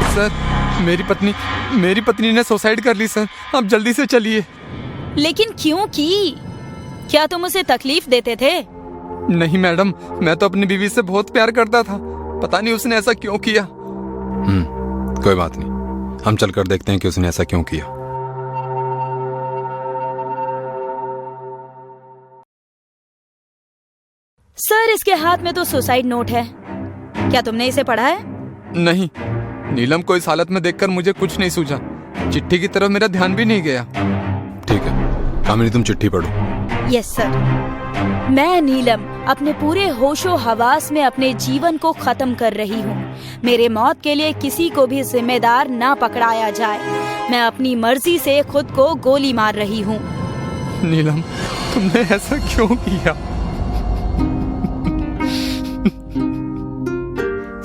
Sir मेरी पत्नी ने सुसाइड कर ली सर। आप जल्दी से चलिए। लेकिन क्यों की? क्या तुम उसे तकलीफ देते थे? नहीं मैडम, मैं तो अपनी बीवी से बहुत प्यार करता था। पता नहीं उसने ऐसा क्यों किया। कोई बात नहीं, हम चलकर देखते हैं कि उसने ऐसा क्यों किया। सर, इसके हाथ में तो सुसाइड नोट है। क्या तुमने इसे पढ़ा है? नहीं, नीलम को इस हालत में देखकर मुझे कुछ नहीं सूझा। चिट्ठी की तरफ मेरा ध्यान भी नहीं गया। ठीक है कामिनी, तुम चिट्ठी पढ़ो। Yes sir. मैं नीलम अपने पूरे होशो हवास में अपने जीवन को खत्म कर रही हूँ। मेरे मौत के लिए किसी को भी जिम्मेदार ना पकड़ाया जाए। मैं अपनी मर्जी से खुद को गोली मार रही हूँ। नीलम, तुमने ऐसा क्यों किया?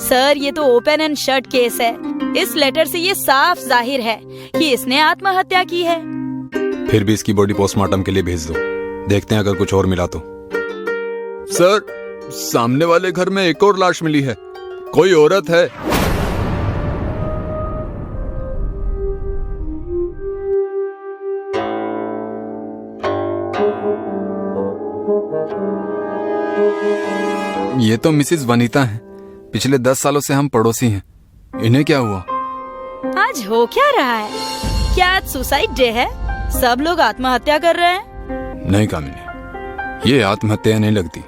सर, ये तो ओपन एंड शट केस है। इस लेटर से ये साफ जाहिर है कि इसने आत्महत्या की है। फिर भी इसकी बॉडी पोस्टमार्टम के लिए भेज दो, देखते हैं अगर कुछ और मिला तो। सर, सामने वाले घर में एक और लाश मिली है। कोई औरत है। ये तो मिसेस वनीता है। पिछले 10 सालों से हम पड़ोसी हैं। इन्हें क्या हुआ? आज हो क्या रहा है? क्या आज सुसाइड डे है? सब लोग आत्महत्या कर रहे हैं। नहीं कामिनी, ये आत्महत्या नहीं लगती।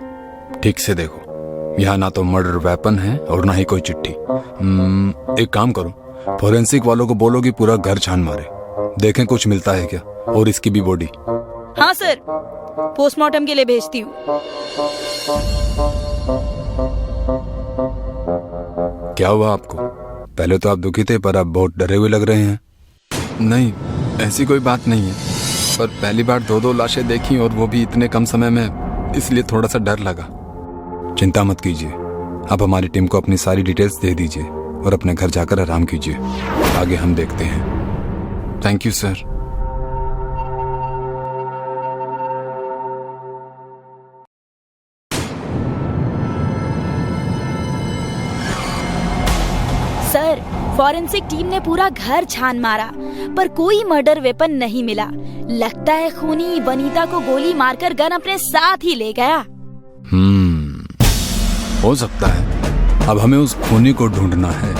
ठीक से देखो, यहाँ ना तो मर्डर वेपन है और ना ही कोई चिट्ठी। एक काम करो, फोरेंसिक वालों को बोलो कि पूरा घर छान मारे, देखें कुछ मिलता है क्या, और इसकी भी बॉडी। हाँ सर, पोस्टमार्टम के लिए भेजती हूँ। क्या हुआ आपको? पहले तो आप दुखी थे, पर अब बहुत डरे हुए लग रहे हैं। नहीं, ऐसी कोई बात नहीं है, पर पहली बार 2 लाशें देखी और वो भी इतने कम समय में, इसलिए थोड़ा सा डर लगा। चिंता मत कीजिए, आप हमारी टीम को अपनी सारी डिटेल्स दे दीजिए और अपने घर जाकर आराम कीजिए। आगे हम देखते हैं। Thank you sir. Sir, forensic team ने पूरा घर छान मारा, पर कोई मर्डर वेपन नहीं मिला। लगता है खूनी वनीता को गोली मारकर गन अपने साथ ही ले गया। हो सकता है। अब हमें उस खूनी को ढूंढना है।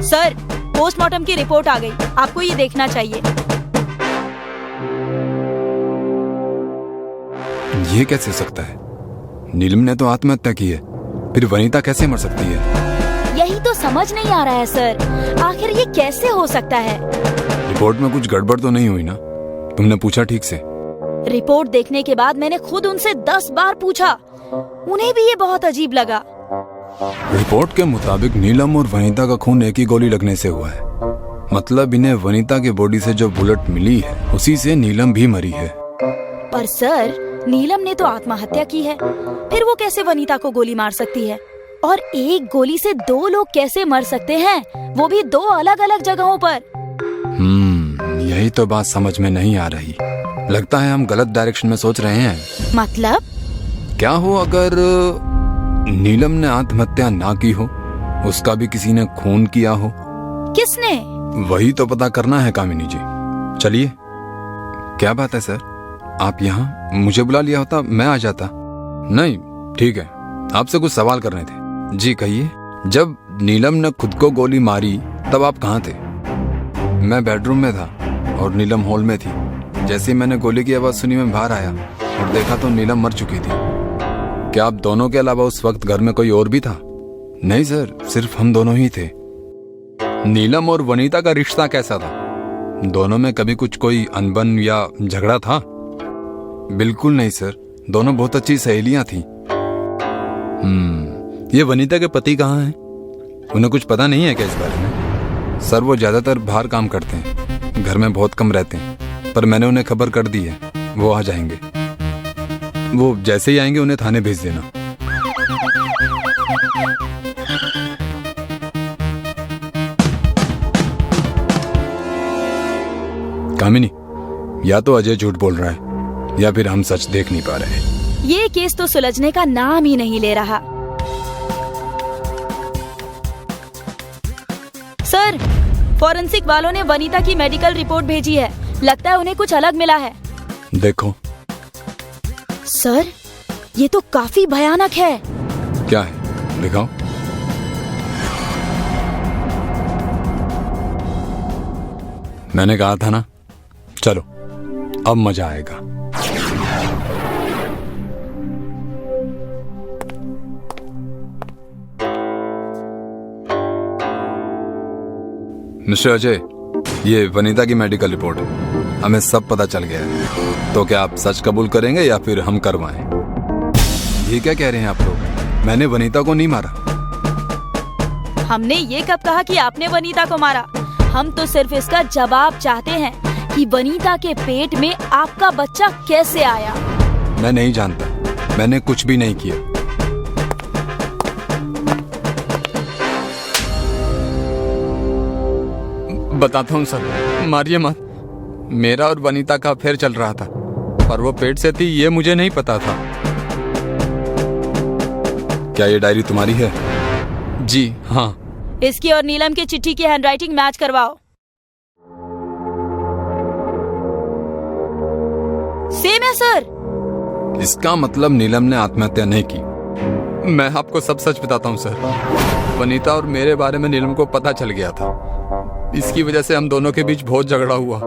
सर, पोस्टमार्टम की रिपोर्ट आ गई, आपको ये देखना चाहिए। ये कैसे हो सकता है? नीलम ने तो आत्महत्या की है, फिर वनीता कैसे मर सकती है? यही तो समझ नहीं आ रहा है सर, आखिर ये कैसे हो सकता है? रिपोर्ट में कुछ गड़बड़ तो नहीं हुई ना? तुमने पूछा ठीक से? रिपोर्ट देखने के बाद मैंने खुद उनसे 10 बार पूछा, उन्हें भी ये बहुत अजीब लगा। रिपोर्ट के मुताबिक नीलम और वनीता का खून एक ही गोली लगने से हुआ है। मतलब इन्हें वनीता के बॉडी से जो बुलेट मिली है, उसी से नीलम भी मरी है। पर सर, नीलम ने तो आत्महत्या की है, फिर वो कैसे वनीता को गोली मार सकती है? और एक गोली से 2 लोग कैसे मर सकते हैं, वो भी 2 अलग अलग जगहों पर? यही तो बात समझ में नहीं आ रही। लगता है हम गलत डायरेक्शन में सोच रहे हैं। मतलब? क्या हो अगर नीलम ने आत्महत्या ना की हो, उसका भी किसी ने खून किया हो? किसने? वही तो पता करना है कामिनी जी। चलिए। क्या बात है सर, आप यहाँ? मुझे बुला लिया होता मैं आ जाता। नहीं, ठीक है, आपसे कुछ सवाल करने थे। जी कहिए। जब नीलम ने खुद को गोली मारी तब आप कहाँ थे? मैं बेडरूम में था और नीलम हॉल में थी। जैसे ही मैंने गोली की आवाज सुनी, मैं बाहर आया और देखा तो नीलम मर चुकी थी। क्या आप दोनों के अलावा उस वक्त घर में कोई और भी था? नहीं सर, सिर्फ हम दोनों ही थे। नीलम और वनीता का रिश्ता कैसा था? दोनों में कभी कुछ कोई अनबन या झगड़ा था? बिल्कुल नहीं सर, दोनों बहुत अच्छी सहेलियां थी। ये वनीता के पति कहाँ हैं? उन्हें कुछ पता नहीं है क्या इस बारे में? सर, वो ज्यादातर बाहर काम करते हैं, घर में बहुत कम रहते हैं, पर मैंने उन्हें खबर कर दी है, वो आ जाएंगे। वो जैसे ही आएंगे उन्हें थाने भेज देना। कामिनी, या तो अजय झूठ बोल रहा है या फिर हम सच देख नहीं पा रहे हैं। ये केस तो सुलझने का नाम ही नहीं ले रहा। सर, फॉरेंसिक वालों ने वनीता की मेडिकल रिपोर्ट भेजी है। लगता है उन्हें कुछ अलग मिला है। देखो। सर, ये तो काफी भयानक है। क्या है, दिखाओ। मैंने कहा था ना, चलो अब मजा आएगा। मिस्टर अजय, ये वनीता की मेडिकल रिपोर्ट है। हमें सब पता चल गया है। तो क्या आप सच कबूल करेंगे या फिर हम करवाएं? ये क्या कह रहे हैं आप लोग? मैंने वनीता को नहीं मारा। हमने ये कब कहा कि आपने वनीता को मारा? हम तो सिर्फ इसका जवाब चाहते हैं कि वनीता के पेट में आपका बच्चा कैसे आया। मैं नहीं जानता, मैंने कुछ भी नहीं किया। बताता हूँ सर, मारिए मत। मेरा और वनीता का अफेयर चल रहा था, पर वो पेट से थी ये मुझे नहीं पता था। क्या ये डायरी तुम्हारी है? जी हाँ। इसकी और नीलम की चिट्ठी की हैंडराइटिंग मैच करवाओ। सेम है सर। इसका मतलब नीलम ने आत्महत्या नहीं की। मैं आपको सब सच बताता हूँ सर। वनीता और मेरे बारे में नीलम को पता चल गया था। इसकी वजह से हम दोनों के बीच बहुत झगड़ा हुआ।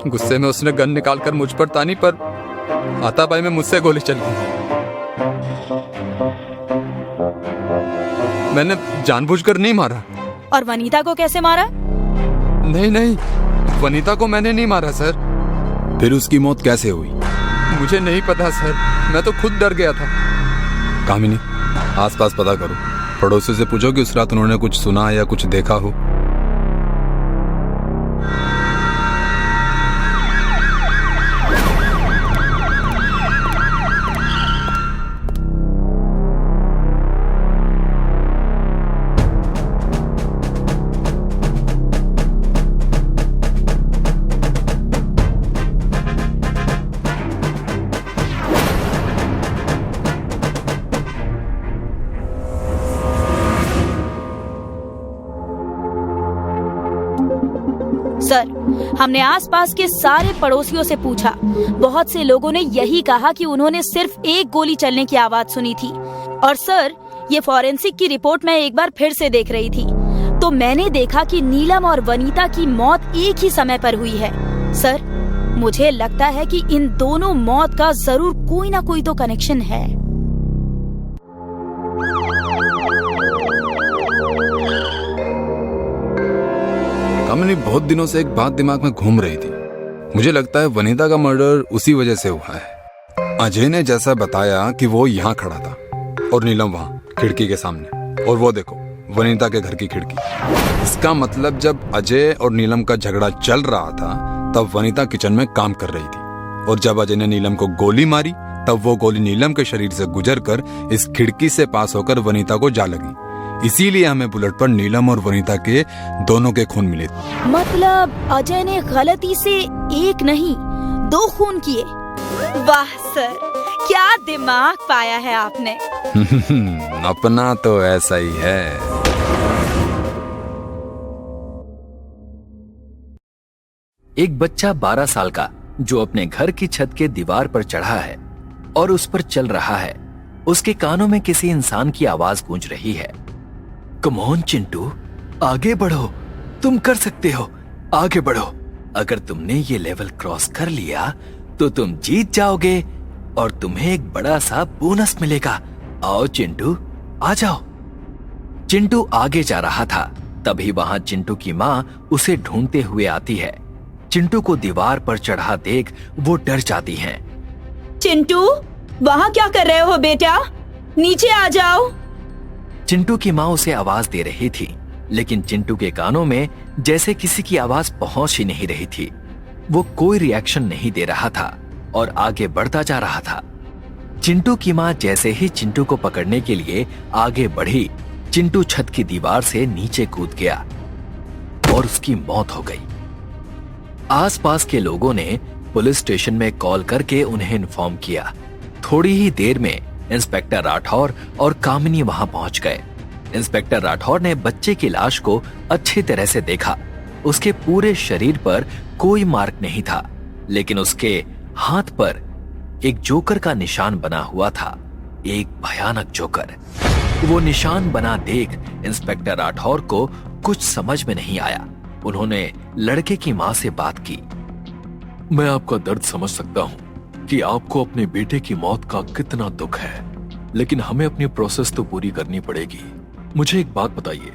गुस्से में उसने गन निकालकर मुझ पर तानी, पर हाथापाई में मुझसे गोली चल गई। मैंने जानबूझकर नहीं मारा। और वनीता को कैसे मारा? नहीं, वनीता को मैंने नहीं मारा सर। फिर उसकी मौत कैसे हुई? मुझे नहीं पता सर, मैं तो खुद डर गया था। कामिनी, आसपास पता करो। पड़ोसी से पूछो कि उस रात उन्होंने कुछ सुना या कुछ देखा हो। सर, हमने आसपास के सारे पड़ोसियों से पूछा। बहुत से लोगों ने यही कहा कि उन्होंने सिर्फ एक गोली चलने की आवाज सुनी थी। और सर, ये फॉरेंसिक की रिपोर्ट मैं एक बार फिर से देख रही थी, तो मैंने देखा कि नीलम और वनीता की मौत एक ही समय पर हुई है। सर, मुझे लगता है कि इन दोनों मौत का जरूर कोई ना कोई तो कनेक्शन है। कामिनी, बहुत दिनों से एक बात दिमाग में घूम रही थी। मुझे लगता है वनीता का मर्डर उसी वजह से हुआ है। अजय ने जैसा बताया कि वो यहाँ खड़ा था और नीलम वहाँ खिड़की के सामने, और वो देखो वनीता के घर की खिड़की। इसका मतलब जब अजय और नीलम का झगड़ा चल रहा था तब वनीता किचन में काम कर रही थी, और जब अजय ने नीलम को गोली मारी तब वो गोली नीलम के शरीर से गुजरकर इस खिड़की से पास होकर वनीता को जा लगी। इसीलिए हमें बुलेट पर नीलम और वनीता के दोनों के खून मिले। मतलब अजय ने गलती से एक नहीं 2 खून किए। वाह सर, क्या दिमाग पाया है आपने। अपना तो ऐसा ही है। एक बच्चा 12 साल का जो अपने घर की छत के दीवार पर चढ़ा है और उस पर चल रहा है, उसके कानों में किसी इंसान की आवाज गूंज रही है। कम ऑन चिंटू, आगे बढ़ो, तुम कर सकते हो, आगे बढ़ो। अगर तुमने ये लेवल क्रॉस कर लिया तो तुम जीत जाओगे और तुम्हें एक बड़ा सा बोनस मिलेगा। आओ चिंटू, आ जाओ। चिंटू आगे जा रहा था, तभी वहां चिंटू की माँ उसे ढूंढते हुए आती है। चिंटू को दीवार पर चढ़ा देख वो डर जाती हैं। चिंटू, वहाँ क्या कर रहे हो बेटा? नीचे आ जाओ। चिंटू की माँ उसे आवाज दे रही थी, लेकिन चिंटू के कानों में जैसे किसी की आवाज पहुंच ही नहीं रही थी। वो कोई रिएक्शन नहीं दे रहा था और आगे बढ़ता जा रहा था। चिंटू की माँ जैसे ही चिंटू को पकड़ने के लिए आगे बढ़ी, चिंटू छत की दीवार से नीचे कूद गया और उसकी मौत हो गई। आसपास के लोगों ने पुलिस स्टेशन में कॉल करके उन्हें इन्फॉर्म किया। थोड़ी ही देर में इंस्पेक्टर राठौर और कामिनी वहां पहुंच गए। इंस्पेक्टर राठौर ने बच्चे की लाश को अच्छी तरह से देखा। उसके पूरे शरीर पर कोई मार्क नहीं था, लेकिन उसके हाथ पर एक जोकर का निशान बना हुआ था, एक भयानक जोकर। वो निशान बना देख इंस्पेक्टर राठौर को कुछ समझ में नहीं आया। उन्होंने लड़के की मां से बात की। मैं आपका दर्द समझ सकता हूं कि आपको अपने बेटे की मौत का कितना दुख है, लेकिन हमें अपनी प्रोसेस तो पूरी करनी पड़ेगी। मुझे एक बात बताइए,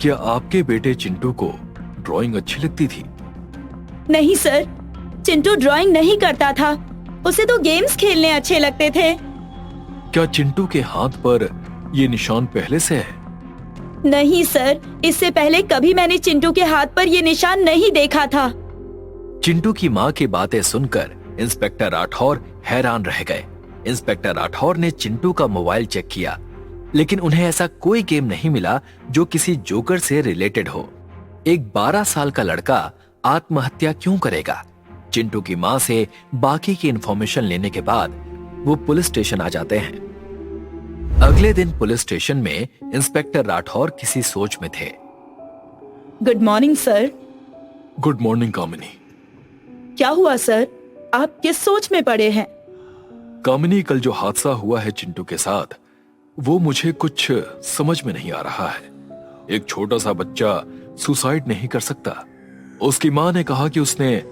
क्या आपके बेटे चिंटू को ड्राइंग अच्छी लगती थी? नहीं सर, चिंटू ड्राइंग नहीं करता था, उसे तो गेम्स खेलने अच्छे लगते थे। क्या चिंटू के हाथ पर ये निशान पहले से है? नहीं सर, इससे पहले कभी मैंने चिंटू के हाथ पर ये निशान नहीं देखा था। चिंटू की मां की बातें सुनकर इंस्पेक्टर राठौर हैरान रह गए। इंस्पेक्टर राठौर ने चिंटू का मोबाइल चेक किया, लेकिन उन्हें ऐसा कोई गेम नहीं मिला जो किसी जोकर से रिलेटेड हो। एक 12 साल का लड़का आत्महत्या क्यों करेगा? चिंटू की मां से बाकी की इंफॉर्मेशन लेने के बाद वो पुलिस स्टेशन आ जाते हैं। अगले दिन पुलिस स्टेशन में इंस्पेक्टर राठौर किसी सोच में थे। Good morning sir. Good morning Kamini. क्या हुआ सर, आप किस सोच में पड़े हैं? कामिनी, कल जो हादसा हुआ है चिंटू के साथ, वो मुझे कुछ समझ में नहीं आ रहा है। एक छोटा सा बच्चा सुसाइड नहीं कर सकता। उसकी मां ने कहा कि उसने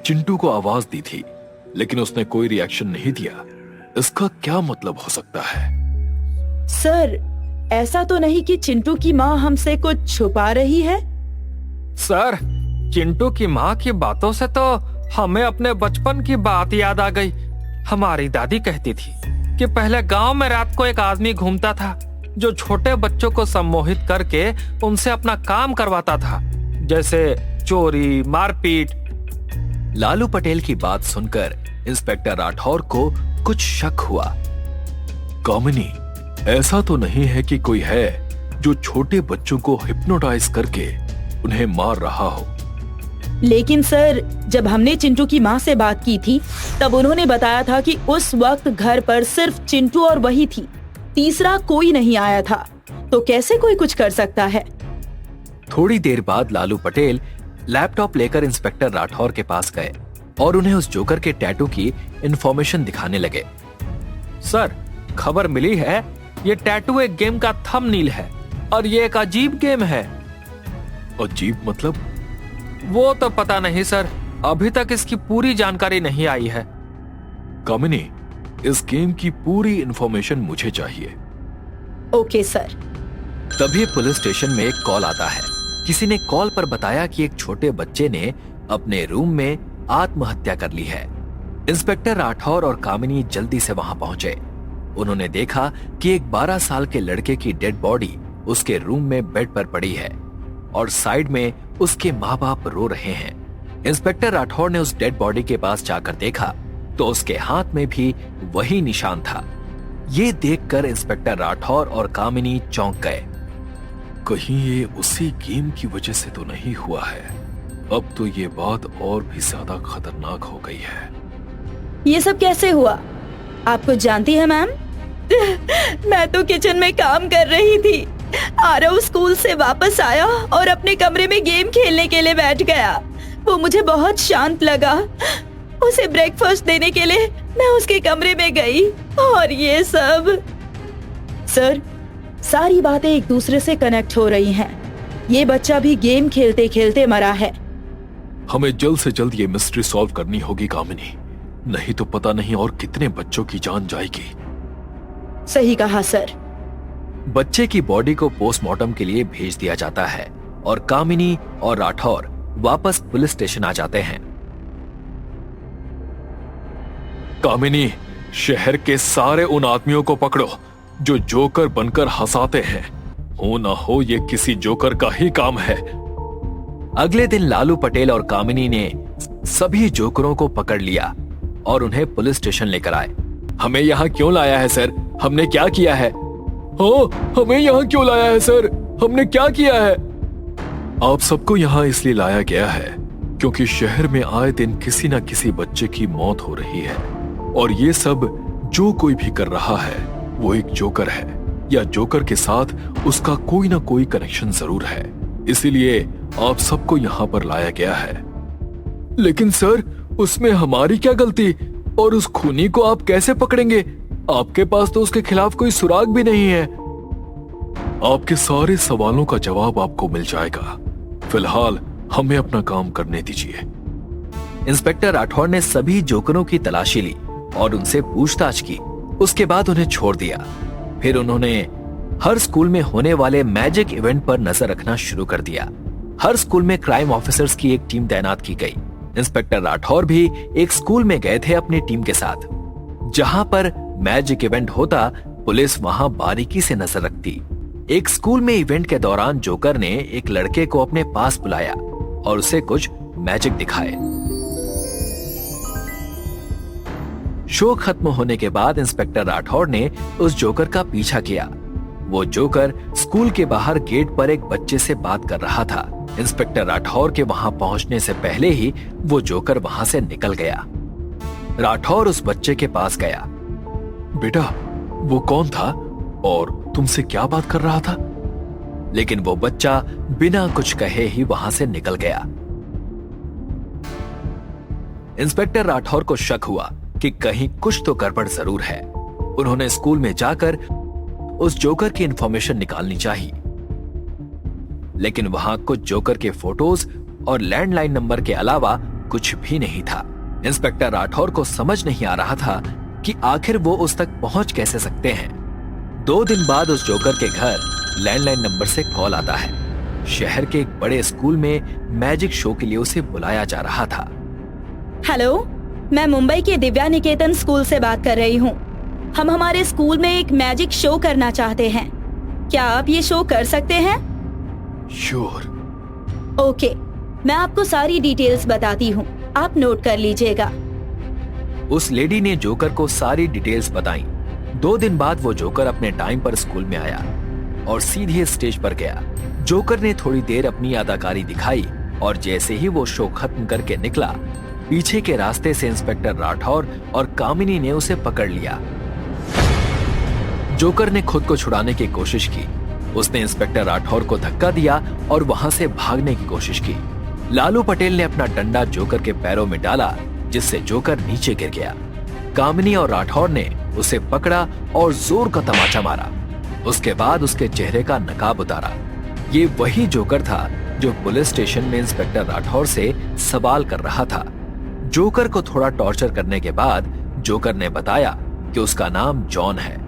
चिंटू को आवाज दी थी, लेकिन उसने कोई रिएक्शन नहीं दिया। इसका क्या मतलब हो सकता है? सर, ऐसा तो नहीं कि चिंटू की माँ हमसे कुछ छुपा रही है? सर, चिंटू की माँ की बातों से तो हमें अपने बचपन की बात याद आ गई। हमारी दादी कहती थी कि पहले गांव में रात को एक आदमी घूमता था जो छोटे बच्चों को सम्मोहित करके उनसे अपना काम करवाता था, जैसे चोरी, मारपीट। लालू पटेल की बात सुनकर इंस्पेक्टर राठौर को कुछ शक हुआ। कामिनी, ऐसा तो नहीं है कि कोई है जो छोटे बच्चों को हिप्नोटाइज करके उन्हें मार रहा हो? लेकिन सर, जब हमने चिंटू की माँ से बात की थी, तब उन्होंने बताया था कि उस वक्त घर पर सिर्फ चिंटू और वही थी, तीसरा कोई नहीं आया था। तो कैसे कोई कुछ कर सकता है? थोड़ी देर बाद लालू पटेल लैपटॉप लेकर इंस्पेक्टर राठौर के पास गए और उन्हें उस जोकर के टैटू की इंफॉर्मेशन दिखाने लगे। सर, खबर मिली है, ये टैटू एक गेम का थंबनेल है और ये एक अजीब गेम है। अजीब मतलब? वो तो पता नहीं सर, अभी तक इसकी पूरी जानकारी नहीं आई है। कामिनी, इस गेम की पूरी इंफॉर्मेशन मुझे चाहिए। Okay sir. तभी पुलिस स्टेशन में एक कॉल आता है। किसी ने कॉल पर बताया कि एक छोटे बच्चे ने अपने रूम में आत्महत्या कर ली है। इंस्पेक्टर राठौर और कामिनी जल्दी से वहां पहुंचे। उन्होंने देखा कि एक 12 साल के लड़के की डेड बॉडी उसके रूम में बेड पर पड़ी है और साइड में उसके माँ बाप रो रहे हैं। इंस्पेक्टर राठौर ने उस डेड बॉडी के पास जाकर देखा तो उसके हाथ में भी वही निशान था। ये देखकर इंस्पेक्टर राठौर और कामिनी चौंक गए। कहीं ये उसी गेम की वजह से तो नहीं हुआ है? अब तो ये बात और भी ज्यादा खतरनाक हो गई है। ये सब कैसे हुआ? आप कुछ जानती है मैम? मैं तो किचन में काम कर रही थी। आरव स्कूल से वापस आया और अपने कमरे में गेम खेलने के लिए बैठ गया। वो मुझे बहुत शांत लगा। उसे ब्रेकफास्ट देने के लिए मैं उसके कमरे में गई और ये सब। सर, सारी बातें एक दूसरे से कनेक्ट हो रही हैं। ये बच्चा भी गेम खेलते खेलते मरा है। हमें जल्द से जल्द ये मिस्ट्री सॉल्व करनी होगी कामिनी, नहीं तो पता नहीं और कितने बच्चों की जान जाएगी। सही कहा सर। बच्चे की बॉडी को पोस्टमार्टम के लिए भेज दिया जाता है और कामिनी और राठौर वापस पुलिस स्टेशन आ जाते हैं। कामिनी, शहर के सारे उन आदमियों को पकड़ो जो जोकर बनकर हंसाते हैं। हो ना हो ये किसी जोकर का ही काम है। अगले दिन लालू पटेल और कामिनी ने सभी जोकरों को पकड़ लिया और उन्हें पुलिस स्टेशन लेकर आए। हमें यहाँ क्यों लाया है सर? हमने क्या किया है? हाँ, हमें यहाँ क्यों लाया है सर? हमने क्या किया है? आप सबको यहाँ इसलिए लाया गया है क्योंकि शहर में आए दिन किसी ना किसी बच्चे की मौत हो रही है और ये सब जो कोई भी कर रहा है वो एक जोकर है या जोकर के साथ उसका कोई ना कोई कनेक्शन जरूर है। इसीलिए आप सबको यहाँ पर लाया गया है। लेकिन सर, उसमें हमारी क्या गलती? और उस खूनी को आप कैसे पकड़ेंगे? आपके पास तो उसके खिलाफ कोई सुराग भी नहीं है। आपके सारे सवालों का जवाब आपको मिल जाएगा। फिलहाल हमें अपना काम करने दीजिए। इंस्पेक्टर राठौर ने सभी जोकरों की तलाशी ली और उनसे पूछताछ की। उसके बाद उन्हें छोड़ दिया। फिर उन्होंने हर स्कूल में होने वाले मैजिक इवेंट पर नजर रखना शुरू कर दिया। हर स्कूल में क्राइम ऑफिसर्स की एक टीम तैनात की गई। इंस्पेक्टर राठौर भी एक स्कूल में गए थे अपनी टीम के साथ। जहां पर मैजिक इवेंट होता, पुलिस वहां बारीकी से नजर रखती। एक स्कूल में इवेंट के दौरान जोकर ने एक लड़के को अपने पास बुलाया और उसे कुछ मैजिक दिखाए। शो खत्म होने के बाद इंस्पेक्टर राठौर ने उस जोकर का पीछा किया। वो जोकर स्कूल के बाहर गेट पर एक बच्चे से बात कर रहा था। इंस्पेक्टर राठौर के वहां पहुंचने से पहले ही वो जोकर वहां से निकल गया। राठौर उस बच्चे के पास गया। बेटा, वो कौन था और तुमसे क्या बात कर रहा था? लेकिन वो बच्चा बिना कुछ कहे ही वहां से निकल गया। इंस्पेक्टर राठौर को शक हुआ कि कहीं कुछ तो गड़बड़ जरूर है। उन्होंने स्कूल में जाकर उस जोकर की इंफॉर्मेशन निकालनी चाहिए। लेकिन वहां कुछ जोकर के फोटोज और लैंडलाइन नंबर के अलावा कुछ भी नहीं था। इंस्पेक्टर राठौर को समझ नहीं आ रहा था कि आखिर वो उस तक पहुंच कैसे सकते हैं। 2 दिन बाद उस जोकर के घर लैंडलाइन नंबर से कॉल आता है। शहर के एक बड़े स्कूल में मैजिक शो के लिए उसे बुलाया जा रहा था। हेलो, मैं मुंबई के दिव्या निकेतन स्कूल से बात कर रही हूँ। हम हमारे स्कूल में एक मैजिक शो करना चाहते हैं। क्या आप ये शो कर सकते हैं? श्योर। ओके, मैं आपको सारी डिटेल्स बताती हूँ, आप नोट कर लीजिएगा। उस लेडी ने जोकर को सारी डिटेल्स बताई। 2 दिन बाद वो जोकर अपने टाइम पर स्कूल में आया और सीधे स्टेज पर गया। जोकर ने थोड़ी देर अपनी अदाकारी दिखाई और जैसे ही वो शो खत्म करके निकला, पीछे के रास्ते से इंस्पेक्टर राठौर और कामिनी ने उसे पकड़ लिया। जोकर ने खुद को छुड़ाने की कोशिश की। उसने इंस्पेक्टर राठौर को धक्का दिया और वहां से भागने की कोशिश की। लालू पटेल ने अपना डंडा जोकर के पैरों में डाला, जिससे जोकर नीचे गिर गया। कामिनी और राठौर ने उसे पकड़ा और जोर का तमाचा मारा। उसके बाद उसके चेहरे का नकाब उतारा। ये वही जोकर था जो पुलिस स्टेशन में इंस्पेक्टर राठौर से सवाल कर रहा था। जोकर को थोड़ा टॉर्चर करने के बाद जोकर ने बताया कि उसका नाम जॉन है।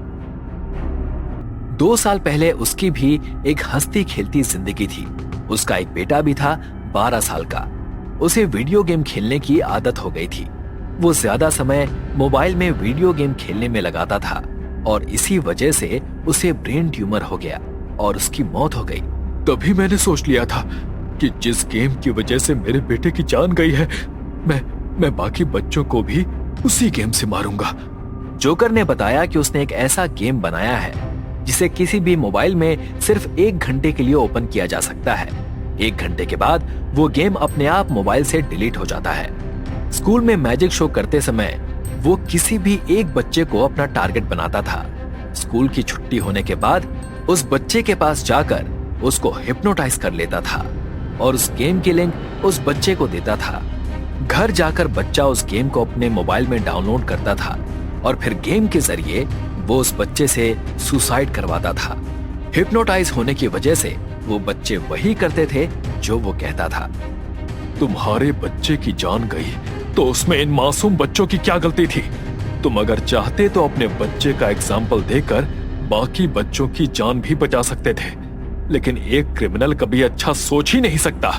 2 साल पहले उसकी भी एक हंसती खेलती जिंदगी थी। उसका एक बेटा भी था 12 साल का। उसे वीडियो गेम खेलने की आदत हो गई थी। वो ज्यादा समय मोबाइल में वीडियो गेम खेलने में लगाता था और इसी वजह से उसे ब्रेन ट्यूमर हो गया और उसकी मौत हो गई। तभी मैंने सोच लिया था कि जिस गेम की वजह से मेरे बेटे की जान गई है, मैं बाकी बच्चों को भी उसी गेम से मारूंगा। जोकर ने बताया कि उसने एक ऐसा गेम बनाया है जिसे किसी भी मोबाइल में सिर्फ 1 घंटे के लिए ओपन किया जा सकता है। 1 घंटे के बाद वो गेम अपने आप मोबाइल से डिलीट हो जाता है। स्कूल में मैजिक शो करते समय वो किसी भी एक बच्चे को अपना टारगेट बनाता था। स्कूल की छुट्टी होने के बाद उस बच्चे के पास जाकर उसको हिप्नोटाइज कर लेता था और उस गेम की लिंक उस बच्चे को देता था। घर जाकर बच्चा उस गेम को अपने मोबाइल में डाउनलोड करता था और फिर गेम के जरिए वो उस बच्चे से सुसाइड करवाता था। हिप्नोटाइज होने की वजह से वो बच्चे वही करते थे जो वो कहता था। तुम्हारे बच्चे की जान गई तो उसमें इन मासूम बच्चों की क्या गलती थी? तुम अगर चाहते तो अपने बच्चे का एग्जाम्पल देकर बाकी बच्चों की जान भी बचा सकते थे, लेकिन एक क्रिमिनल कभी अच्छा सोच ही नहीं सकता।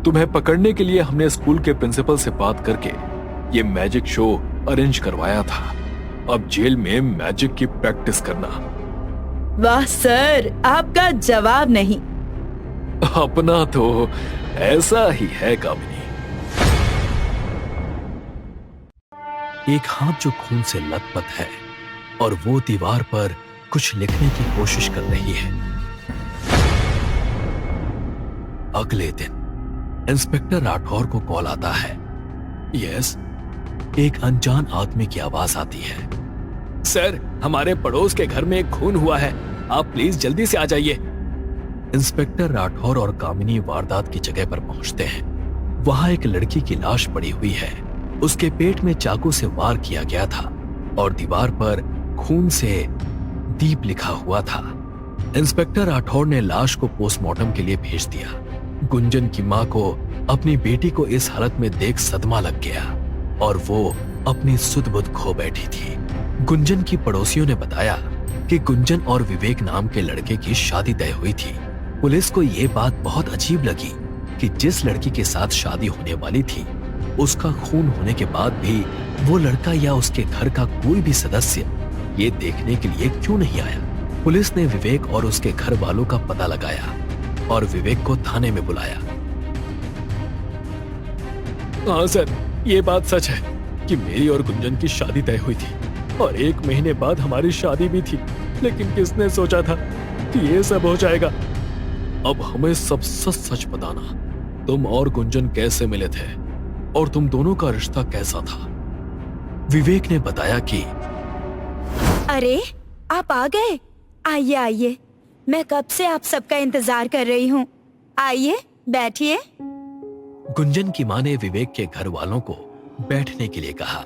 तुम्हें पकड़ने के लिए हमने स्कूल के प्रिंसिपल से बात करके ये मैजिक शो अरेंज करवाया था। अब जेल में मैजिक की प्रैक्टिस करना। वाह सर, आपका जवाब नहीं। अपना तो ऐसा ही है कामिनी। एक हाथ जो खून से लथपथ है और वो दीवार पर कुछ लिखने की कोशिश कर रही है। अगले दिन इंस्पेक्टर राठौर को कॉल आता है। यस, एक अनजान आदमी की आवाज आती है। सर, हमारे पड़ोस के घर में एक खून हुआ है, आप प्लीज जल्दी से आ जाइए। इंस्पेक्टर राठौर और कामिनी वारदात की जगह पर पहुंचते हैं। वहां एक लड़की की लाश पड़ी हुई है। उसके पेट में चाकू से वार किया गया था और दीवार पर खून से दीप लिखा हुआ था। इंस्पेक्टर राठौर ने लाश को पोस्टमार्टम के लिए भेज दिया। गुंजन की मां को अपनी बेटी को इस हालत में देख सदमा लग गया और वो अपनी सुध बुध खो बैठी थी। गुंजन की पड़ोसियों ने बताया कि गुंजन और विवेक नाम के लड़के की शादी तय हुई थी। पुलिस को ये बात बहुत अजीब लगी कि जिस लड़की के साथ शादी होने वाली थी, उसका खून होने के बाद भी वो लड़का या उसके घर का कोई भी सदस्य ये देखने के लिए क्यों नहीं आया। पुलिस ने विवेक और उसके घर वालों का पता लगाया और विवेक को थाने में बुलाया। हाँ सर, ये बात सच है कि मेरी और गुंजन की शादी तय हुई थी और 1 महीने बाद हमारी शादी भी थी, लेकिन किसने सोचा था कि ये सब हो जाएगा। अब हमें सब सच सच बताना, तुम और गुंजन कैसे मिले थे और तुम दोनों का रिश्ता कैसा था। विवेक ने बताया कि अरे, आप आ गए। आइए आइए, मैं कब से आप सबका इंतजार कर रही हूँ। आइए बैठिए। गुंजन की मां ने विवेक के घर वालों को बैठने के लिए कहा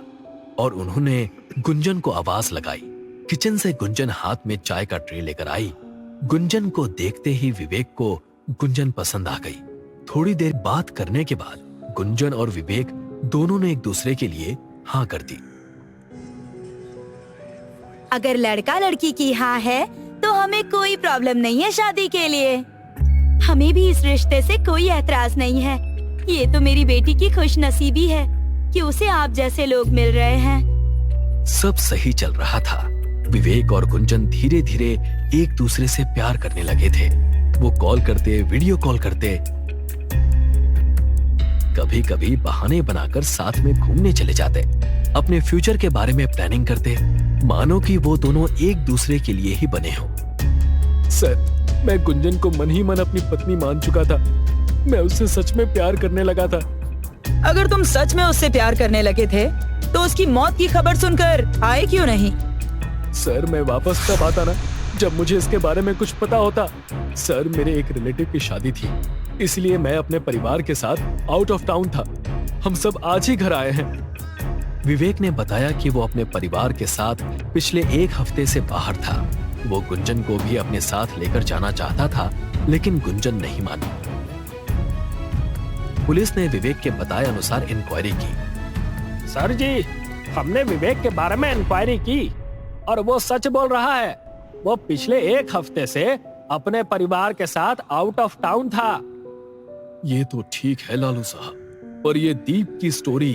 और उन्होंने गुंजन को आवाज लगाई। किचन से गुंजन हाथ में चाय का ट्रे लेकर आई। गुंजन को देखते ही विवेक को गुंजन पसंद आ गई। थोड़ी देर बात करने के बाद गुंजन और विवेक दोनों ने एक दूसरे के लिए हाँ कर दी। अगर लड़का लड़की की हाँ है तो हमें कोई प्रॉब्लम नहीं है शादी के लिए। हमें भी इस रिश्ते से कोई ऐतराज नहीं है। ये तो मेरी बेटी की खुशनसीबी है कि उसे आप जैसे लोग मिल रहे हैं। सब सही चल रहा था। विवेक और गुंजन धीरे धीरे एक दूसरे से प्यार करने लगे थे। वो कॉल करते, वीडियो कॉल करते, कभी कभी बहाने बनाकर साथ में घूमने चले जाते, अपने फ्यूचर के बारे में प्लानिंग करते, मानो कि वो दोनों एक दूसरे के लिए ही बने हों। सर, मैं गुंजन को मन ही मन अपनी पत्नी मान चुका था। मैं उससे सच में प्यार करने लगा था। अगर तुम सच में उससे प्यार करने लगे थे तो उसकी मौत की खबर सुनकर आए क्यों नहीं? सर, मैं वापस तब आता ना जब मुझे इसके बारे में कुछ पता होता। सर, मेरे एक रिलेटिव की शादी थी, इसलिए मैं अपने परिवार के साथ आउट ऑफ टाउन था। हम सब आज ही घर आए हैं। विवेक ने बताया कि वो अपने परिवार के साथ पिछले 1 हफ्ते से बाहर था। वो गुंजन को भी अपने साथ लेकर जाना चाहता था, लेकिन गुंजन नहीं मानी। पुलिस ने विवेक के बताए अनुसार इंक्वायरी की। सर जी, हमने विवेक के बारे में इंक्वायरी की और वो सच बोल रहा है। वो पिछले 1 हफ्ते से अपने परिवार के साथ आउट ऑफ टाउन था। ये तो ठीक है लालू साहब, पर ये दीप की स्टोरी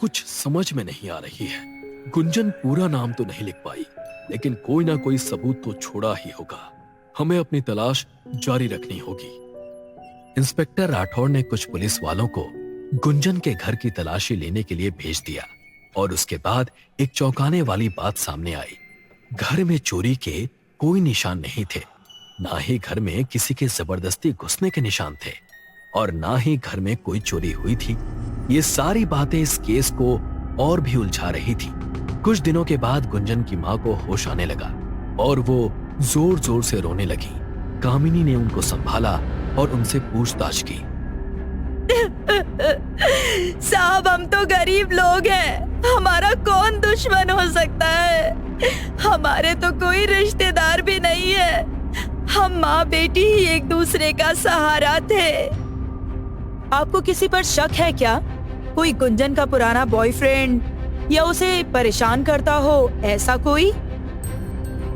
कुछ समझ में नहीं आ रही है। गुंजन पूरा नाम तो नहीं लिख पाई, लेकिन कोई ना कोई सबूत तो छोड़ा ही होगा। हमें अपनी तलाश जारी रखनी होगी। इंस्पेक्टर राठौर ने कुछ पुलिस वालों को गुंजन के घर की तलाशी लेने के लिए भेज दिया और उसके बाद एक चौंकाने वाली बात सामने आई। घर में चोरी के कोई निशान नहीं थे, ना ही घर में किसी के जबरदस्ती घुसने के निशान थे और ना ही घर में कोई चोरी हुई थी। ये सारी बातें इस केस को और भी उलझा रही थी। कुछ दिनों के बाद गुंजन की मां को होश आने लगा और वो जोर जोर से रोने लगी। कामिनी ने उनको संभाला और उनसे पूछताछ की। साहब, हम तो गरीब लोग हैं, हमारा कौन दुश्मन हो सकता है? हमारे तो कोई रिश्तेदार भी नहीं है। हम माँ बेटी ही एक दूसरे का सहारा थे। आपको किसी पर शक है क्या? कोई गुंजन का पुराना बॉयफ्रेंड या उसे परेशान करता हो, ऐसा कोई?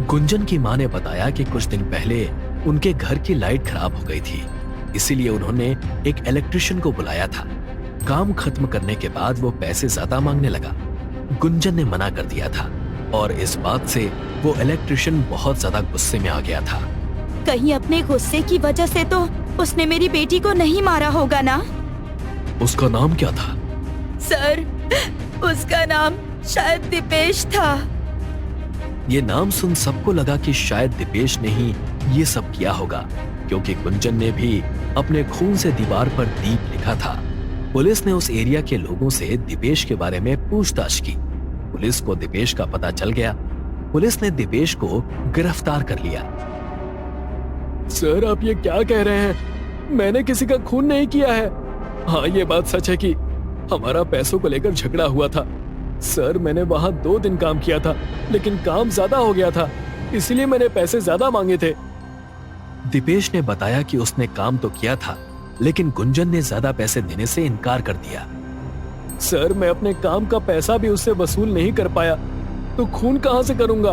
गुंजन की मां ने बताया कि कुछ दिन पहले उनके घर की लाइट खराब हो गई थी, इसीलिए उन्होंने एक इलेक्ट्रिशियन को बुलाया था। काम खत्म करने के बाद वो पैसे ज्यादा मांगने लगा। गुंजन ने मना कर दिया था और इस बात से वो इलेक्ट्रिशियन बहुत ज्यादा गुस्से में आ गया था। कहीं अपने गुस्से की वजह से तो उसने मेरी बेटी को नहीं मारा होगा ना? उसका नाम क्या था? सर, उसका नाम शायद दीपेश था। ये नाम सुन सबको लगा कि शायद दीपेश ने ही ये सब किया होगा, क्योंकि गुंजन ने भी अपने खून से दीवार पर दीप लिखा देखा था। पुलिस ने उस एरिया के लोगों से दीपेश के बारे में पूछताछ की। पुलिस को दीपेश का पता चल गया। पुलिस ने दीपेश को गिरफ्तार कर लिया। सर, आप ये क्या कह रहे हैं? मैंने किसी का खून नहीं किया है। हाँ, ये बात सच है कि हमारा पैसों को लेकर झगड़ा हुआ था। सर, मैंने वहां 2 दिन काम किया था, लेकिन काम ज्यादा हो गया था, इसलिए मैंने पैसे ज्यादा मांगे थे। दीपेश ने बताया कि उसने काम तो किया था, लेकिन गुंजन ने ज्यादा पैसे देने से इनकार कर दिया। सर, मैं अपने काम का पैसा भी उससे वसूल नहीं कर पाया, तो खून कहां से करूंगा?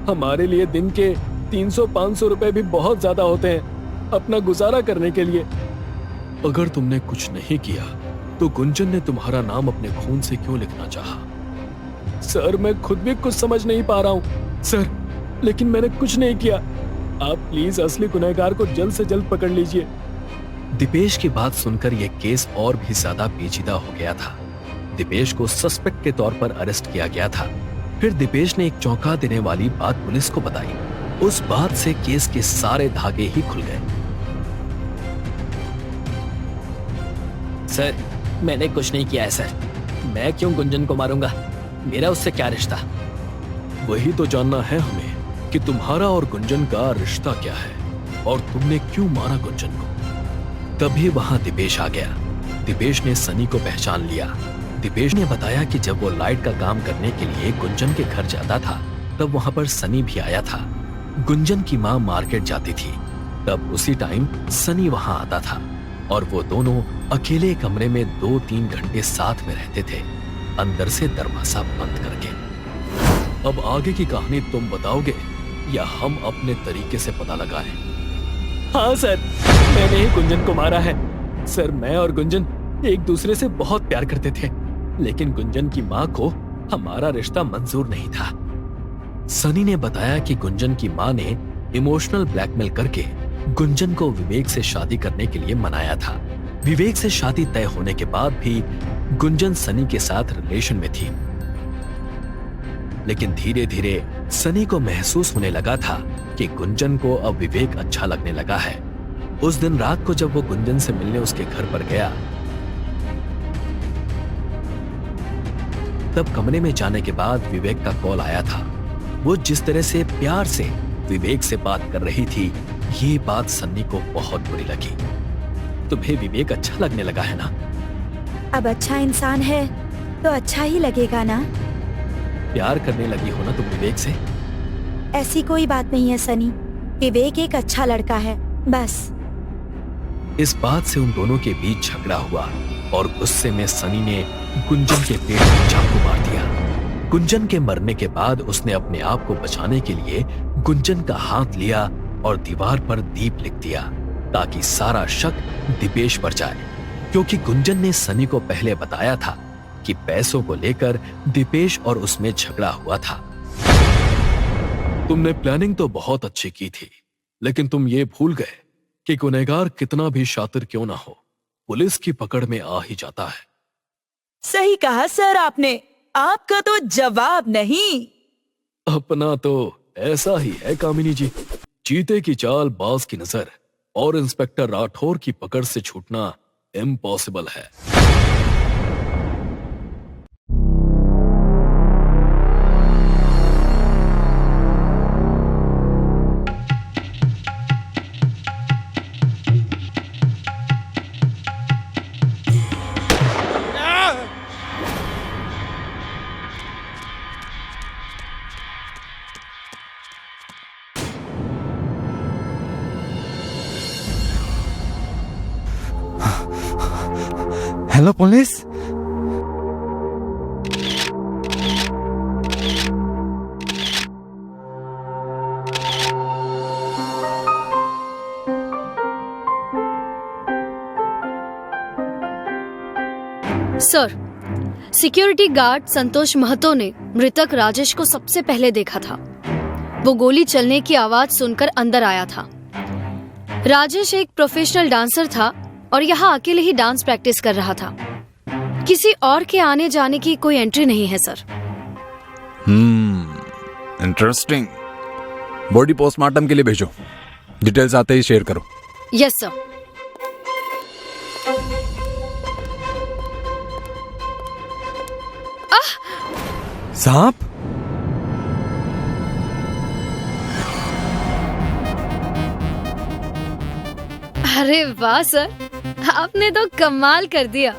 हमारे लिए दिन के 300-500 रुपए भी बहुत ज्यादा होते हैं अपना गुजारा करने के लिए। अगर तुमने कुछ नहीं किया तो गुंजन ने तुम्हारा नाम अपने खून से क्यों लिखना चाहा? सर, मैं खुद भी कुछ समझ नहीं पा रहा हूँ सर, लेकिन मैंने कुछ नहीं किया। आप प्लीज असली गुनहगार को जल्द से जल्द पकड़ लीजिए। दीपेश की बात सुनकर यह केस और भी ज्यादा पेचीदा हो गया था। दीपेश को सस्पेक्ट के तौर पर अरेस्ट किया गया था। फिर दीपेश ने एक चौंका देने वाली बात पुलिस को बताई। उस बात से केस के सारे धागे ही खुल गए। सर, मैंने कुछ नहीं किया है सर। मैं क्यों गुंजन को मारूंगा? मेरा उससे क्या रिश्ता? वही तो जानना है हमें कि तुम्हारा और गुंजन का रिश्ता क्या है और तुमने क्यों मारा गुंजन को। तभी वहां दीपेश आ गया। दीपेश ने सनी को पहचान लिया। दीपेश ने बताया कि जब वो लाइट का काम करने के लिए गुंजन के घर जाता था, तब वहां पर सनी भी आया था। गुंजन की मां मार्केट जाती थी, तब उसी टाइम सनी वहां आता था और वो दोनों अकेले कमरे में 2-3 घंटे साथ में रहते थे, अंदर से दरवाजा बंद करके। अब आगे की कहानी तुम बताओगे या हम अपने तरीके से पता लगाएं? हाँ सर, मैंने ही गुंजन को मारा है। सर, मैं और गुंजन एक दूसरे से बहुत प्यार करते थे, लेकिन गुंजन की माँ को हमारा रिश्ता मंजूर नहीं था। सनी ने बताया कि गुंजन की माँ ने इमोशनल ब्लैकमेल करके गुंजन को विवेक से शादी करने के लिए मनाया था। विवेक से शादी तय होने के बाद भी गुंजन सनी के साथ रिलेशन में थी, लेकिन धीरे धीरे सनी को महसूस होने लगा था कि गुंजन को अब विवेक अच्छा लगने लगा है। उस दिन रात को जब वो गुंजन से मिलने उसके घर पर गया, तब कमरे में जाने के बाद विवेक का कॉल आया था। वो जिस तरह से प्यार से विवेक से बात कर रही थी, ये बात सन्नी को बहुत बुरी लगी। तुम्हें विवेक अच्छा लगने लगा है ना? अब अच्छा इंसान है तो अच्छा ही लगेगा ना। प्यार करने लगी हो ना तुम विवेक से? ऐसी कोई बात नहीं है सनी, विवेक एक अच्छा लड़का है बस। इस बात से उन दोनों के बीच झगड़ा हुआ और गुस्से में सनी ने गुंजन के पेट में चाकू मार दिया। गुंजन के मरने के बाद उसने अपने आप को बचाने के लिए गुंजन का हाथ लिया और दीवार पर दीप लिख दिया ताकि सारा शक दीपेश पर जाए, क्योंकि गुंजन ने सनी को पहले बताया था कि पैसों को लेकर दीपेश और उसमें झगड़ा हुआ था। तुमने प्लानिंग तो बहुत अच्छी की थी, लेकिन तुम ये भूल गए कि गुनहगार कितना भी शातिर क्यों ना हो, पुलिस की पकड़ में आ ही जाता है। सही कहा सर आपने, आपका तो जवाब नहीं। अपना तो ऐसा ही है कामिनी जी, चीते की चाल बाज की नजर और इंस्पेक्टर राठौर की पकड़ से छूटना इम्पॉसिबल है। Hello police. Sir, security guard Santosh Mahato ने मृतक राजेश को सबसे पहले देखा था। वो गोली चलने की आवाज सुनकर अंदर आया था। राजेश एक प्रोफेशनल डांसर था और यहाँ अकेले ही डांस प्रैक्टिस कर रहा था। किसी और के आने जाने की कोई एंट्री नहीं है सर। इंटरेस्टिंग। बॉडी पोस्टमार्टम के लिए भेजो, डिटेल्स आते ही शेयर करो। Yes sir. सांप? अरे वाह सर, आपने तो कमाल कर दिया।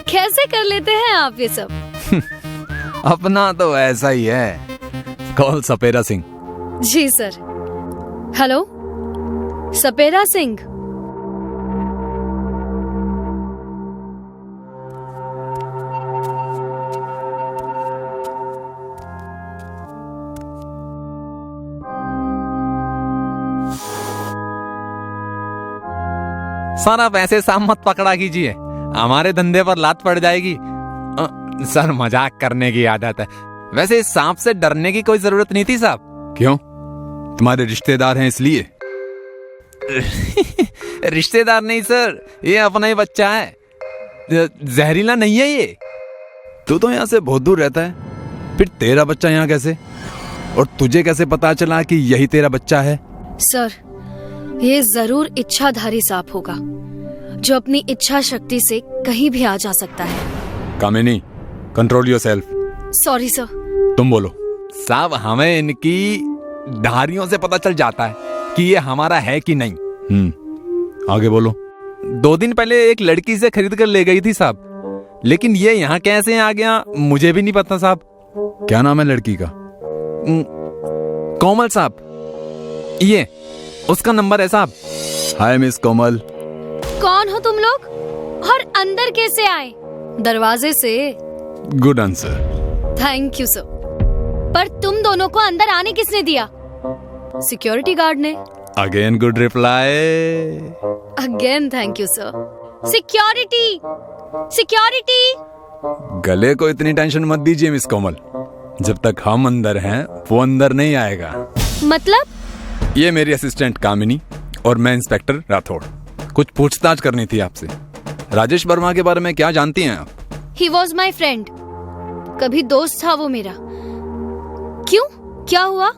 कैसे कर लेते हैं आप ये सब? अपना तो ऐसा ही है। कॉल सपेरा सिंह। जी सर। हेलो, सपेरा सिंह। सर आप ऐसे सांप मत पकड़ा कीजिए, हमारे धंधे पर लात पड़ जाएगी। सर मजाक करने की आदत है। वैसे इस सांप से डरने की कोई जरूरत नहीं थी साहब। क्यों? तुम्हारे रिश्तेदार हैं इसलिए? रिश्तेदार नहीं सर, ये अपना ही बच्चा है। जहरीला नहीं है ये। तू तो यहाँ से बहुत दूर रहता है, फिर तेरा बच्चा यहाँ कैसे? और तुझे कैसे पता चला कि यही तेरा बच्चा है? सर, ये जरूर इच्छाधारी सांप होगा जो अपनी इच्छा शक्ति से कहीं भी आ जा सकता है। कामिनी, कंट्रोल योरसेल्फ। Sorry sir. तुम बोलो। साहब हमें इनकी धारियों से पता चल जाता है कि ये हमारा है कि नहीं। आगे बोलो। 2 दिन पहले एक लड़की से खरीद कर ले गई थी साहब, लेकिन ये यहाँ कैसे आ गया मुझे भी नहीं पता साहब। क्या नाम है लड़की का? कोमल साहब। ये उसका नंबर है साहब। हाय मिस कोमल। कौन हो तुम लोग और अंदर कैसे आए? दरवाजे से। Good answer. Thank you sir. पर तुम दोनों को अंदर आने किसने दिया? सिक्योरिटी गार्ड ने। Again good reply. Again thank you sir. Security, security. गले को इतनी टेंशन मत दीजिए मिस कोमल, जब तक हम अंदर हैं वो अंदर नहीं आएगा। मतलब? ये मेरी असिस्टेंट कामिनी और मैं इंस्पेक्टर राठौड़। कुछ पूछताछ करनी थी आपसे। राजेश वर्मा के बारे में क्या जानती हैं आप? He was my friend. कभी दोस्त था वो मेरा। क्यों? क्या हुआ?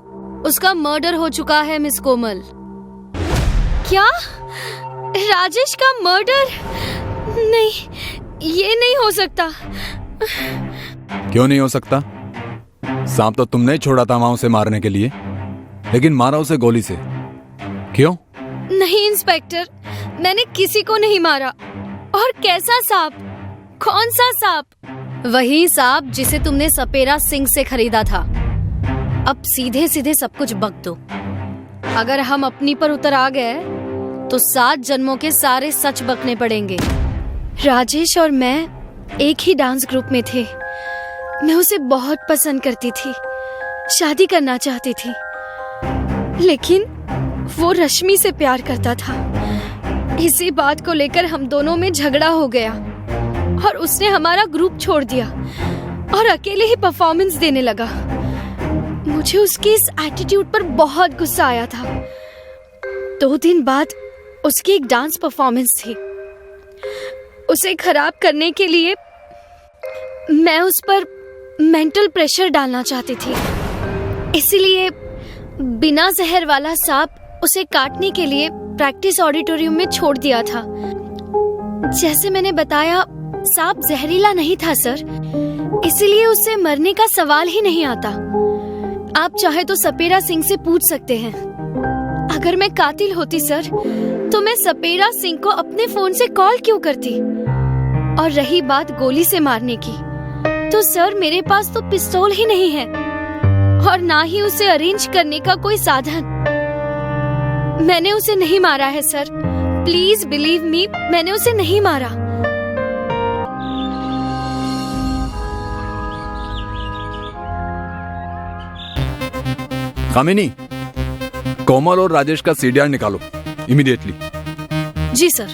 उसका मर्डर हो चुका है मिस कोमल। क्या? राजेश का मर्डर? नहीं, ये नहीं हो सकता। क्यों नहीं हो सकता? सांप तो तुमने ही छोड़ा था वहां उसे मारने के लिए, लेकिन मारा उसे गोली से। क्यों? नहीं इंस्पेक्टर, मैंने किसी को नहीं मारा। और कैसा सांप? कौन सा सांप? वही सांप जिसे तुमने सपेरा सिंह से खरीदा था। अब सीधे सीधे सब कुछ बक दो। अगर हम अपनी पर उतर आ गए तो 7 जन्मों के सारे सच बकने पड़ेंगे। राजेश और मैं एक ही डांस ग्रुप में थे। मैं उसे बहुत पसंद करती थी, शादी करना चाहती थी, लेकिन वो रश्मि से प्यार करता था। इसी बात को लेकर हम दोनों में झगड़ा हो गया और उसने हमारा ग्रुप छोड़ दिया और अकेले ही परफॉर्मेंस देने लगा। मुझे उसके इस एटीट्यूड पर बहुत गुस्सा आया था। 2 दिन बाद उसकी एक डांस परफॉर्मेंस थी। उसे खराब करने के लिए मैं उस पर मेंटल प्रेशर डालना चाहती थी, इसलिए बिना जहर वाला सांप उसे काटने के लिए प्रैक्टिस ऑडिटोरियम में छोड़ दिया था। जैसे मैंने बताया, सांप जहरीला नहीं था सर, इसलिए उससे मरने का सवाल ही नहीं आता। आप चाहे तो सपेरा सिंह से पूछ सकते हैं। अगर मैं कातिल होती सर, तो मैं सपेरा सिंह को अपने फोन से कॉल क्यों करती? और रही बात गोली से मारने की, तो सर मेरे पास तो पिस्तौल ही नहीं है और ना ही उसे अरेंज करने का कोई साधन। मैंने उसे नहीं मारा है सर, प्लीज बिलीव मी, मैंने उसे नहीं मारा। कामिनी, कोमल और राजेश का सीडीआर निकालो इमीडिएटली। जी सर।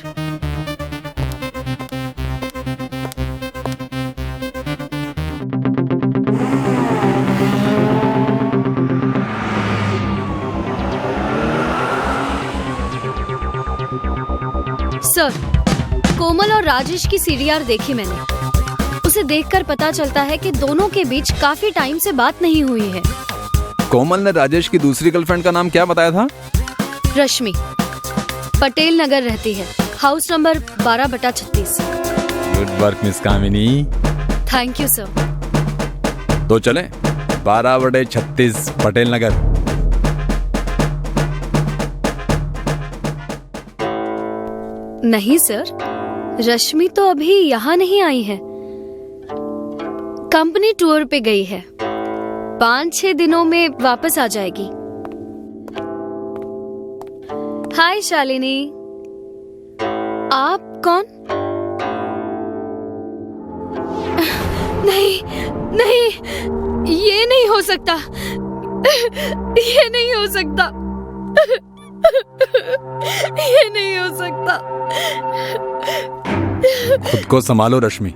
सर, कोमल और राजेश की सीडीआर देखी मैंने। उसे देखकर पता चलता है कि दोनों के बीच काफी टाइम से बात नहीं हुई है। कोमल ने राजेश की दूसरी गर्लफ्रेंड का नाम क्या बताया था? रश्मि। पटेल नगर रहती है, house number 12/36। Good work miss Kamini. Thank you sir. तो चलें 12/36 पटेल नगर। नहीं सर, रश्मि तो अभी यहाँ नहीं आई है। कंपनी टूर पे गई है, 5-6 दिनों में वापस आ जाएगी। हाय शालिनी, आप कौन? नहीं नहीं, ये नहीं हो सकता, ये नहीं हो सकता, ये नहीं हो सकता। खुद को संभालो रश्मि,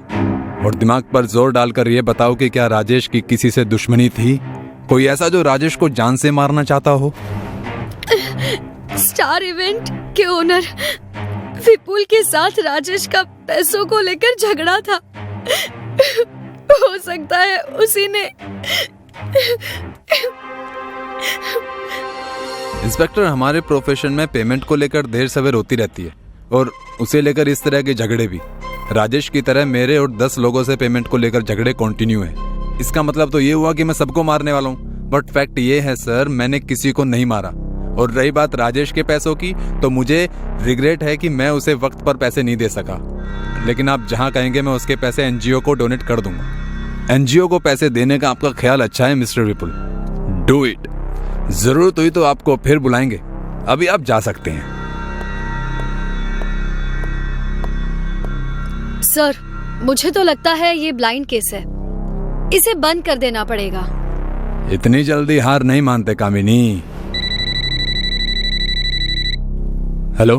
और दिमाग पर जोर डालकर ये बताओ कि क्या राजेश की किसी से दुश्मनी थी? कोई ऐसा जो राजेश को जान से मारना चाहता हो? स्टार इवेंट के ओनर विपुल के साथ राजेश का पैसों को लेकर झगड़ा था। हो सकता है उसी ने। इंस्पेक्टर, हमारे प्रोफेशन में पेमेंट को लेकर देर सवेर होती रहती है, और उसे लेकर इस तरह के झगड़े भी। राजेश की तरह मेरे और 10 लोगों से पेमेंट को लेकर झगड़े कंटिन्यू है। इसका मतलब तो ये हुआ कि मैं सबको मारने वाला हूँ, बट फैक्ट ये है सर, मैंने किसी को नहीं मारा। और रही बात राजेश के पैसों की, तो मुझे रिग्रेट है कि मैं उसे वक्त पर पैसे नहीं दे सका, लेकिन आप जहाँ कहेंगे मैं उसके पैसे एनजीओ को डोनेट कर दूंगा। एनजीओ को पैसे देने का आपका ख्याल अच्छा है मिस्टर विपुल, डू इट। जरूरत हुई तो आपको फिर बुलाएंगे, अभी आप जा सकते हैं। सर, मुझे तो लगता है ये ब्लाइंड केस है, इसे बंद कर देना पड़ेगा। इतनी जल्दी हार नहीं मानते कामिनी। हेलो।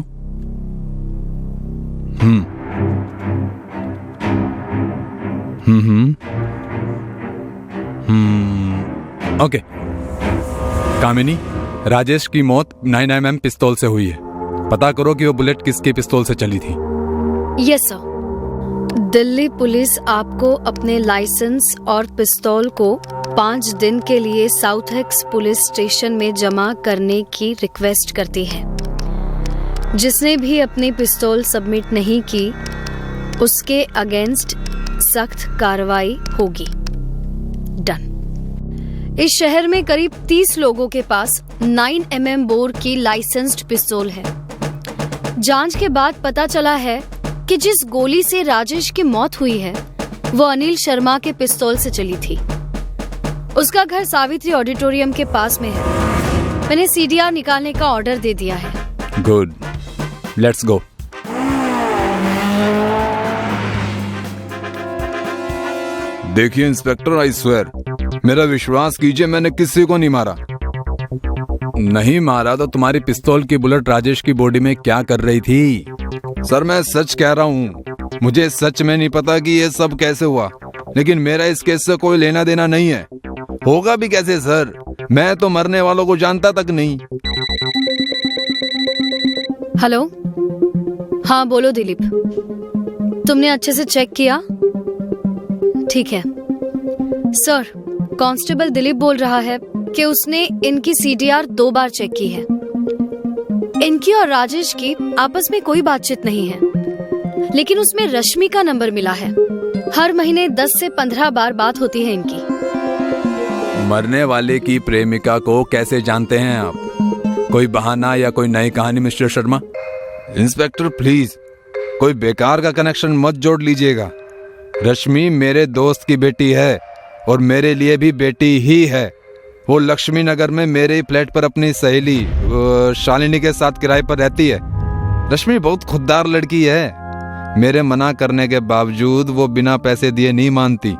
ओके। कामिनी, राजेश की मौत 9mm पिस्तौल से हुई है। पता करो कि वो बुलेट किसके पिस्तौल से चली थी। Yes sir. दिल्ली पुलिस आपको अपने लाइसेंस और पिस्तौल को 5 दिन के लिए साउथ एक्स पुलिस स्टेशन में जमा करने की रिक्वेस्ट करती है। जिसने भी अपनी पिस्तौल सबमिट नहीं की, उसके अगेंस्ट सख्त कार्रवाई होगी। डन। इस शहर में करीब 30 लोगों के पास 9mm बोर की लाइसेंस्ड पिस्तौल है। जांच के बाद पता चला है कि जिस गोली से राजेश की मौत हुई है, वो अनिल शर्मा के पिस्तौल से चली थी। उसका घर सावित्री ऑडिटोरियम के पास में है। मैंने सीडीआर निकालने का ऑर्डर दे दिया है। Good, let's go. देखिए इंस्पेक्टर, आई स्वेयर, मेरा विश्वास कीजिए, मैंने किसी को नहीं मारा। नहीं मारा तो तुम्हारी पिस्तौल की बुलेट राजेश की बॉडी में क्या कर रही थी? सर, मैं सच कह रहा हूँ, मुझे सच में नहीं पता कि ये सब कैसे हुआ, लेकिन मेरा इस केस से कोई लेना देना नहीं है। होगा भी कैसे सर, मैं तो मरने वालों को जानता तक नहीं। हेलो। हाँ बोलो दिलीप, तुमने अच्छे से चेक किया? ठीक है सर। कांस्टेबल दिलीप बोल रहा है कि उसने इनकी सीडीआर 2 बार चेक की है। इनकी और राजेश की आपस में कोई बातचीत नहीं है, लेकिन उसमें रश्मि का नंबर मिला है। हर महीने 10 से 15 बार बात होती है इनकी। मरने वाले की प्रेमिका को कैसे जानते हैं आप? कोई बहाना या कोई नई कहानी मिस्टर शर्मा? इंस्पेक्टर प्लीज, कोई बेकार का कनेक्शन मत जोड़ लीजिएगा। रश्मि मेरे दोस्त की बेटी है और मेरे लिए भी बेटी ही है। वो लक्ष्मी नगर में मेरे ही फ्लैट पर अपनी सहेली शालिनी के साथ किराए पर रहती है। रश्मि बहुत खुददार लड़की है। मेरे मना करने के बावजूद वो बिना पैसे दिए नहीं मानती।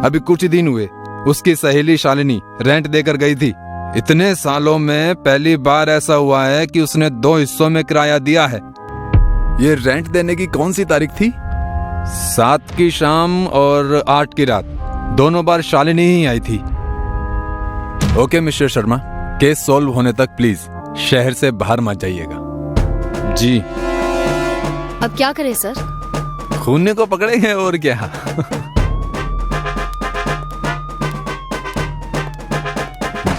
अभी कुछ दिन हुए उसकी सहेली शालिनी रेंट देकर गई थी। इतने सालों में पहली बार ऐसा हुआ है कि उसने 2 हिस्सों में किराया दिया है। ये रेंट देने की कौन सी तारीख थी? 7 की शाम और 8 की रात, दोनों बार शालिनी ही आई थी। Okay mister Sharma, case solve होने तक प्लीज शहर से बाहर मत जाइएगा। जी। अब क्या करें सर? खूने को पकड़ेंगे और क्या।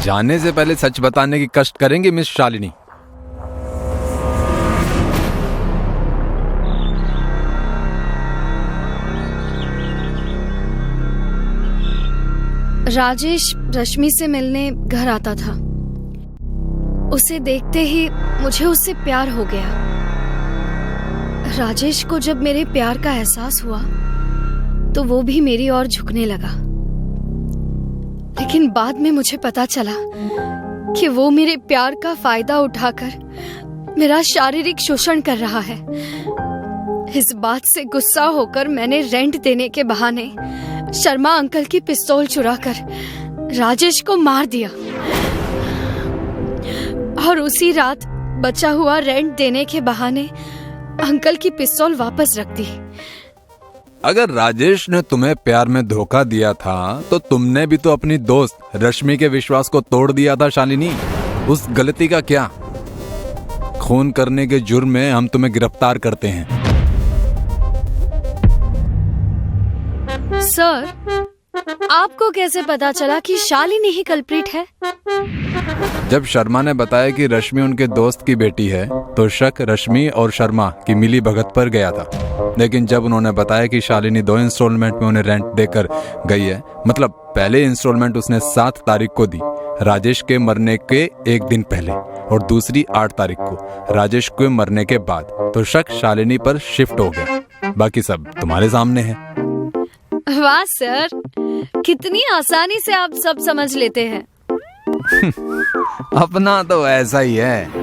जाने से पहले सच बताने की कष्ट करेंगे मिस शालिनी। राजेश रश्मि से मिलने घर आता था। उसे देखते ही मुझे उससे प्यार हो गया। राजेश को जब मेरे प्यार का एहसास हुआ तो वो भी मेरी ओर झुकने लगा। लेकिन बाद में मुझे पता चला कि वो मेरे प्यार का फायदा उठाकर मेरा शारीरिक शोषण कर रहा है। इस बात से गुस्सा होकर मैंने रेंट देने के बहाने शर्मा अंकल की पिस्तौल चुराकर राजेश को मार दिया और उसी रात बचा हुआ रेंट देने के बहाने अंकल की पिस्तौल वापस रख दी। अगर राजेश ने तुम्हें प्यार में धोखा दिया था तो तुमने भी तो अपनी दोस्त रश्मि के विश्वास को तोड़ दिया था शालिनी। उस गलती का क्या? खून करने के जुर्म में हम तुम्हें गिरफ्तार करते हैं। सर, आपको कैसे पता चला कि शालिनी ही कल्प्रिट है? जब शर्मा ने बताया कि रश्मि उनके दोस्त की बेटी है तो शक रश्मि और शर्मा की मिली भगत पर गया था। लेकिन जब उन्होंने बताया कि शालिनी 2 इंस्टॉलमेंट में उन्हें रेंट देकर गई है, मतलब पहले इंस्टॉलमेंट उसने 7 तारीख को दी, राजेश के मरने के एक दिन पहले, और दूसरी 8 तारीख को राजेश के मरने के बाद, तो शक शालिनी पर शिफ्ट हो गया। बाकी सब तुम्हारे सामने है। वाह सर, कितनी आसानी से आप सब समझ लेते हैं। अपना तो ऐसा ही है।